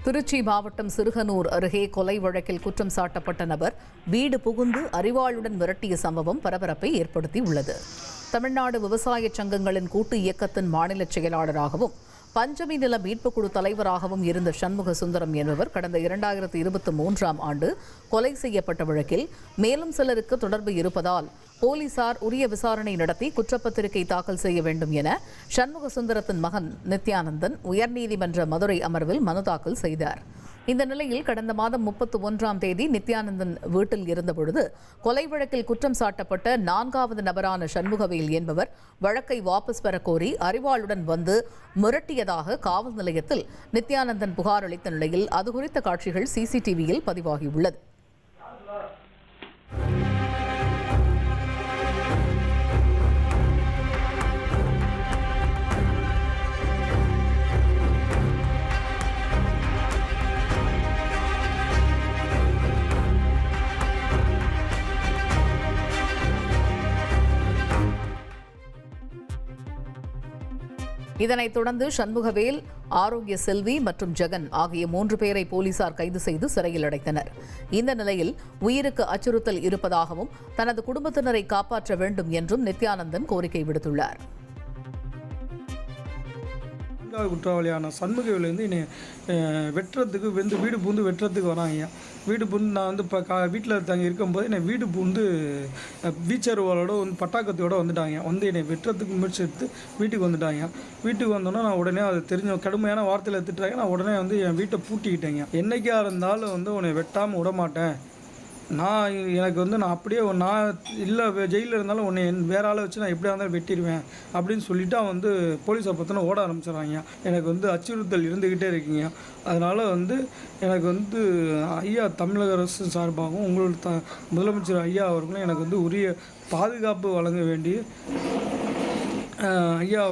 திருச்சி மாவட்டம் சிறுகனூர் அருகே கொலை வழக்கில் குற்றம் சாட்டப்பட்ட நபர் வீடு புகுந்து அரிவாளுடன் மிரட்டிய சம்பவம் பரபரப்பை ஏற்படுத்தியுள்ளது. தமிழ்நாடு விவசாய சங்கங்களின் கூட்டு இயக்கத்தின் மாநில செயலாளராகவும் பஞ்சமி நில மீட்புக் குழு தலைவராகவும் இருந்த சண்முக சுந்தரம் என்பவர் கடந்த 2023ஆம் ஆண்டு கொலை செய்யப்பட்ட வழக்கில் மேலும் சிலருக்கு தொடர்பு இருப்பதால் போலீசார் உரிய விசாரணை நடத்தி குற்றப்பத்திரிகை தாக்கல் செய்ய வேண்டும் என சண்முக சுந்தரத்தின் மகன் நித்யானந்தன் உயர்நீதிமன்ற மதுரை அமர்வில் மனு தாக்கல் செய்தார். இந்த நிலையில் கடந்த மாதம் 31ஆம் தேதி நித்யானந்தன் வீட்டில் இருந்தபொழுது கொலை வழக்கில் குற்றம் சாட்டப்பட்ட 4வது நபரான சண்முகவேல் என்பவர் வழக்கை வாபஸ் பெறக்கோரி அரிவாளுடன் வந்து மிரட்டியதாக காவல் நிலையத்தில் நித்யானந்தன் புகார் அளித்த நிலையில் அது குறித்த காட்சிகள் சிசிடிவியில் பதிவாகியுள்ளது. இதனைத் தொடர்ந்து சண்முகவேல், ஆரோக்கிய செல்வி மற்றும் ஜெகன் ஆகிய 3 பேரை போலீசார் கைது செய்து சிறையில் அடைத்தனர். இந்த நிலையில் உயிருக்கு அச்சுறுத்தல் இருப்பதாகவும் தனது குடும்பத்தினரை காப்பாற்ற வேண்டும் என்றும் நித்யானந்தன் கோரிக்கை விடுத்துள்ளார். குற்றவாளியான சண்முகவேல் என்னை வெட்டுறதுக்கு வீடு பூந்து வெட்டுறதுக்கு வராங்க. வீடு பூந்து நான் இப்போ வீட்டில் தங்கி இருக்கும்போது என்னை வீடு பூந்து வீச்சருவாளோட பட்டாக்கத்தோட வந்துட்டாங்க. என்னை வெட்டுறதுக்கு முயற்சி எடுத்து வீட்டுக்கு வந்துட்டாங்க. வீட்டுக்கு வந்தோன்னா நான் உடனே அது தெரிஞ்ச கடுமையான வார்த்தையில் திட்டுறாங்க. நான் உடனே என் வீட்டை பூட்டிக்கிட்டேங்க. என்னைக்கா இருந்தாலும் உன்னை வெட்டாமல் விட மாட்டேன். நான் அப்படியே நான் இல்லை ஜெயிலில் இருந்தாலும் உன்னை வேற ஆளை வச்சு நான் எப்படியா இருந்தாலும் வெட்டிடுவேன் அப்படின்னு சொல்லிட்டு அவன் போலீஸை பற்றின ஓட ஆரம்பிச்சிடறாங்க. எனக்கு அச்சுறுத்தல் இருந்துக்கிட்டே இருக்கீங்க. அதனால் எனக்கு ஐயா தமிழக அரசு சார்பாகவும் உங்களோட முதலமைச்சர் ஐயா அவர்களும் எனக்கு உரிய பாதுகாப்பு வழங்க வேண்டிய ஐயா